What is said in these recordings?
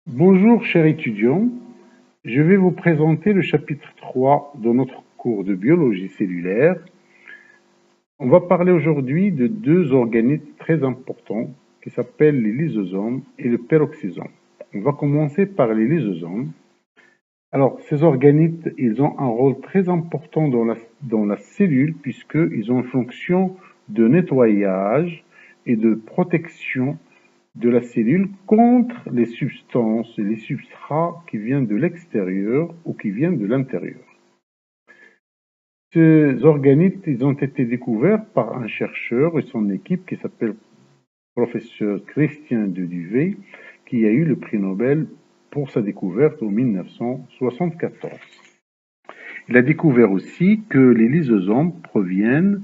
Bonjour chers étudiants, je vais vous présenter le chapitre 3 de notre cours de biologie cellulaire. On va parler aujourd'hui de deux organismes très importants qui s'appellent les lysosomes et le peroxysome. On va commencer par les lysosomes. Alors, ces organismes, ils ont un rôle très important dans la cellule puisqu'ils ont une fonction de nettoyage et de protection de la cellule contre les substances et les substrats qui viennent de l'extérieur ou qui viennent de l'intérieur. Ces organismes, ils ont été découverts par un chercheur et son équipe qui s'appelle professeur Christian de Duvet, qui a eu le prix Nobel pour sa découverte en 1974. Il a découvert aussi que les lysosomes proviennent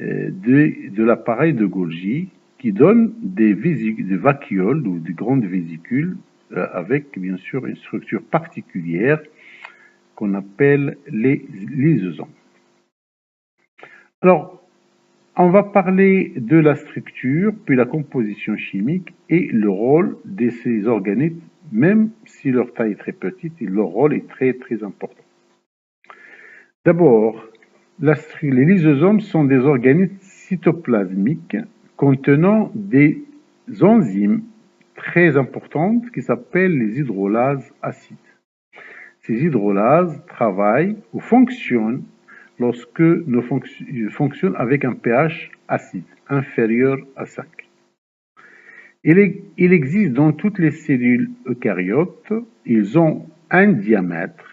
de l'appareil de Golgi qui donne des vacuoles ou des grandes vésicules avec bien sûr une structure particulière qu'on appelle les lysosomes. Alors, on va parler de la structure, puis la composition chimique et le rôle de ces organismes, même si leur taille est très petite, leur rôle est très très important. D'abord, les lysosomes sont des organismes cytoplasmiques contenant des enzymes très importantes qui s'appellent les hydrolases acides. Ces hydrolases travaillent ou fonctionnent lorsque nous fonctionnent avec un pH acide inférieur à 5. Il existe dans toutes les cellules eucaryotes, ils ont un diamètre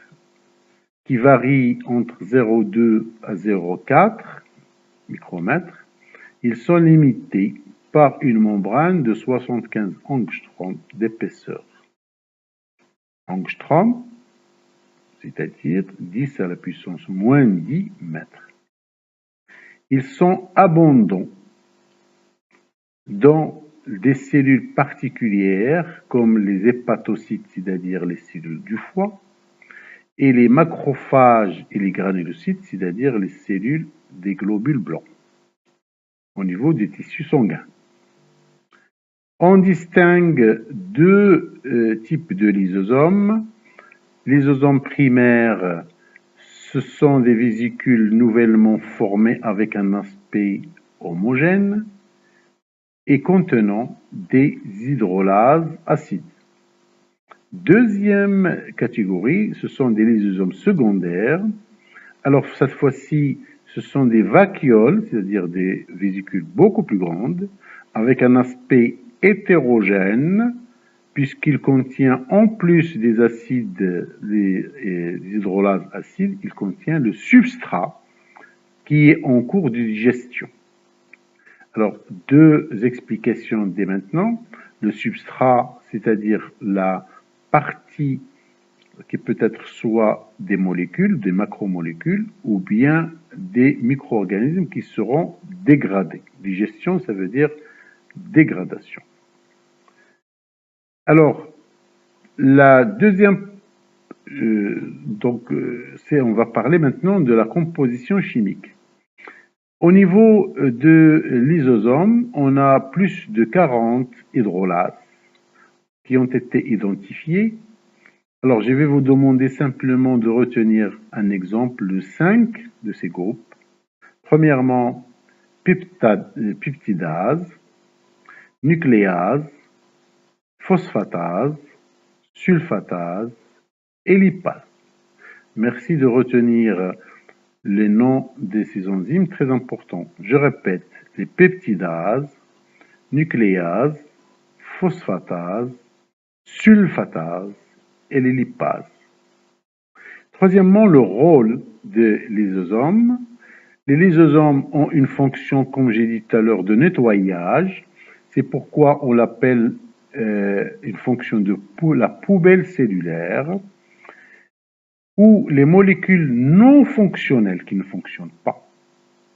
qui varie entre 0,2 à 0,4 micromètres. Ils sont limités par une membrane de 75 angstroms d'épaisseur. Angstrom, c'est-à-dire 10 à la puissance moins 10 mètres. Ils sont abondants dans des cellules particulières comme les hépatocytes, c'est-à-dire les cellules du foie, et les macrophages et les granulocytes, c'est-à-dire les cellules des globules blancs, au niveau des tissus sanguins. On distingue deux types de lysosomes. Lysosomes primaires, ce sont des vésicules nouvellement formées avec un aspect homogène et contenant des hydrolases acides. Deuxième catégorie, ce sont des lysosomes secondaires. Alors cette fois-ci, ce sont des vacuoles, c'est-à-dire des vésicules beaucoup plus grandes, avec un aspect hétérogène, puisqu'il contient en plus des acides, des hydrolases acides, il contient le substrat qui est en cours de digestion. Alors, deux explications dès maintenant. Le substrat, c'est-à-dire la partie qui peut être soit des molécules, des macromolécules, ou bien des micro-organismes qui seront dégradés. Digestion, ça veut dire dégradation. Alors, la deuxième, on va parler maintenant de la composition chimique. Au niveau de lysosome, on a plus de 40 hydrolases qui ont été identifiées. Alors, je vais vous demander simplement de retenir un exemple, le 5 de ces groupes. Premièrement, peptidase, nucléase, phosphatase, sulfatase et lipase. Merci de retenir les noms de ces enzymes très importants. Je répète, les peptidases, nucléases, phosphatases, sulfatases et les lipases. Troisièmement, le rôle des lysosomes. Les lysosomes ont une fonction, comme j'ai dit tout à l'heure, de nettoyage. C'est pourquoi on l'appelle une fonction de la poubelle cellulaire, où les molécules non fonctionnelles qui ne fonctionnent pas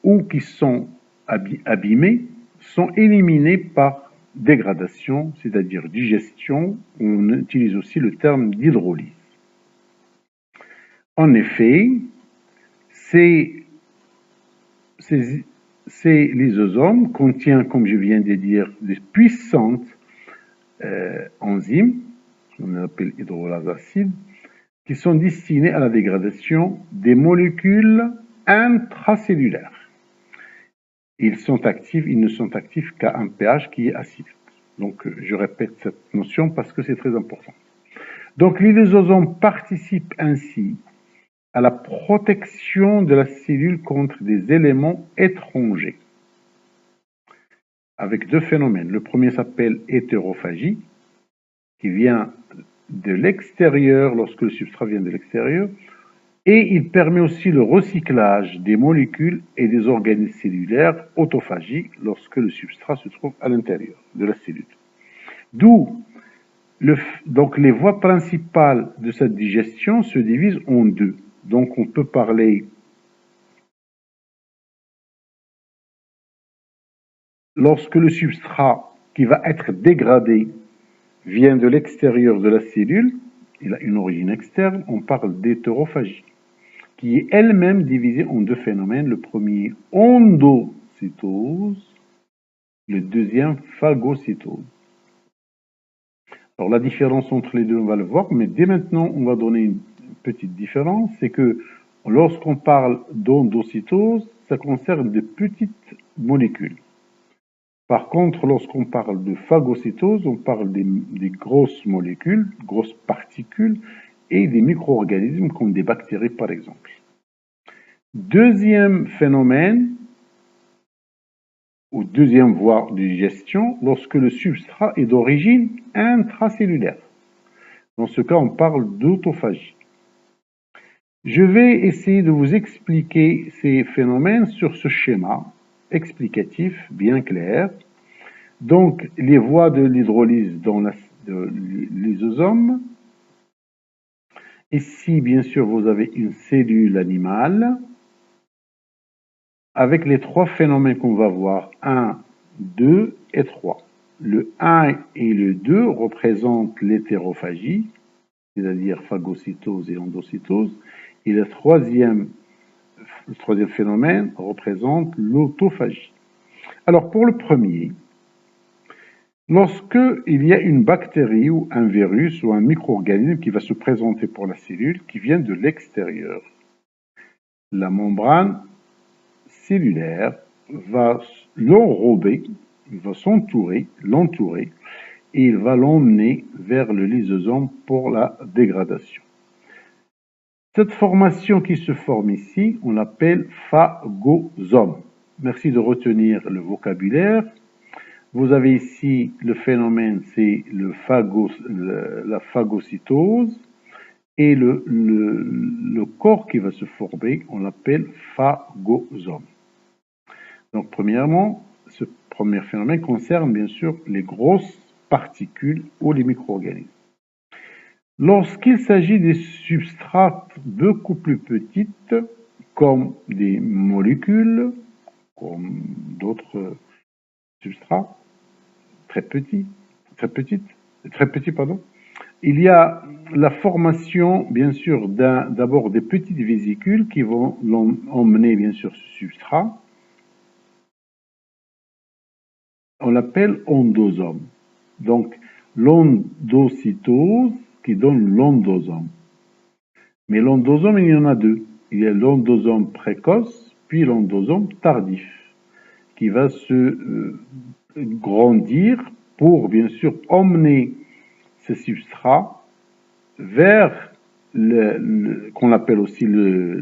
ou qui sont abîmées sont éliminées par dégradation, c'est-à-dire digestion. On utilise aussi le terme d'hydrolyse. En effet, ces lysosomes contiennent, comme je viens de dire, de puissantes enzymes on les appelle hydrolases acides, qui sont destinés à la dégradation des molécules intracellulaires. Ils sont actifs, ils ne sont actifs qu'à un pH qui est acide. Donc, je répète cette notion parce que c'est très important. Donc, les lysosomes participent ainsi à la protection de la cellule contre des éléments étrangers, avec deux phénomènes. Le premier s'appelle hétérophagie, qui vient de l'extérieur, lorsque le substrat vient de l'extérieur, et il permet aussi le recyclage des molécules et des organismes cellulaires, autophagie, lorsque le substrat se trouve à l'intérieur de la cellule. D'où, donc les voies principales de cette digestion se divisent en deux. Donc on peut parler, lorsque le substrat qui va être dégradé vient de l'extérieur de la cellule, il a une origine externe, on parle d'hétérophagie, qui est elle-même divisée en deux phénomènes. Le premier, endocytose, le deuxième, phagocytose. Alors la différence entre les deux, on va le voir, mais dès maintenant, on va donner une petite différence, c'est que lorsqu'on parle d'endocytose, ça concerne de petites molécules. Par contre, lorsqu'on parle de phagocytose, on parle des grosses molécules, grosses particules, et des micro-organismes comme des bactéries par exemple. Deuxième phénomène, ou deuxième voie de digestion, lorsque le substrat est d'origine intracellulaire. Dans ce cas, on parle d'autophagie. Je vais essayer de vous expliquer ces phénomènes sur ce schéma explicatif bien clair. Donc, les voies de l'hydrolyse dans le lysosome. Ici, bien sûr, vous avez une cellule animale avec les trois phénomènes qu'on va voir, 1, 2 et 3. Le 1 et le 2 représentent l'hétérophagie, c'est-à-dire phagocytose et endocytose, et le troisième phénomène représente l'autophagie. Alors, pour le premier, lorsque il y a une bactérie ou un virus ou un micro-organisme qui va se présenter pour la cellule qui vient de l'extérieur, la membrane cellulaire va l'enrober, il va l'entourer, et il va l'emmener vers le lysosome pour la dégradation. Cette formation qui se forme ici, on l'appelle phagosome. Merci de retenir le vocabulaire. Vous avez ici le phénomène, c'est la phagocytose, et le corps qui va se former, on l'appelle phagosome. Donc, premièrement, ce premier phénomène concerne bien sûr les grosses particules ou les micro-organismes. Lorsqu'il s'agit des substrats beaucoup plus petites, comme des molécules, comme d'autres substrats, très petits, il y a la formation, bien sûr, d'abord des petites vésicules qui vont emmener, bien sûr, ce substrat. On l'appelle endosome. Donc, l'endocytose qui donne l'endosome. Mais l'endosome, il y en a deux. Il y a l'endosome précoce, puis l'endosome tardif, qui va se grandir pour, bien sûr, emmener ce substrat vers qu'on appelle aussi le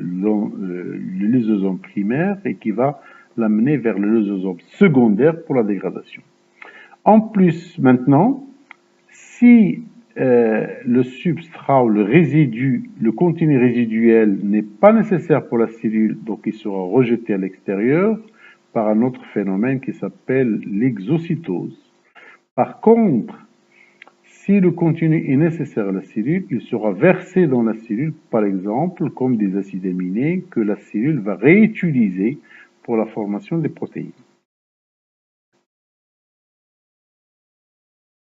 lysosome primaire et qui va l'amener vers le lysosome secondaire pour la dégradation. En plus, maintenant, si le substrat ou le résidu, le contenu résiduel n'est pas nécessaire pour la cellule, donc il sera rejeté à l'extérieur par un autre phénomène qui s'appelle l'exocytose. Par contre, si le contenu est nécessaire à la cellule, il sera versé dans la cellule, par exemple, comme des acides aminés que la cellule va réutiliser pour la formation des protéines.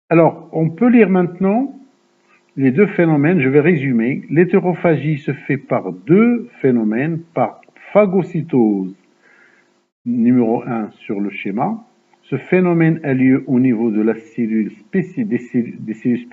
Alors, on peut lire maintenant les deux phénomènes. Je vais résumer. L'hétérophagie se fait par deux phénomènes, par phagocytose, numéro 1 sur le schéma. Ce phénomène a lieu au niveau de la cellule des cellules spécifiques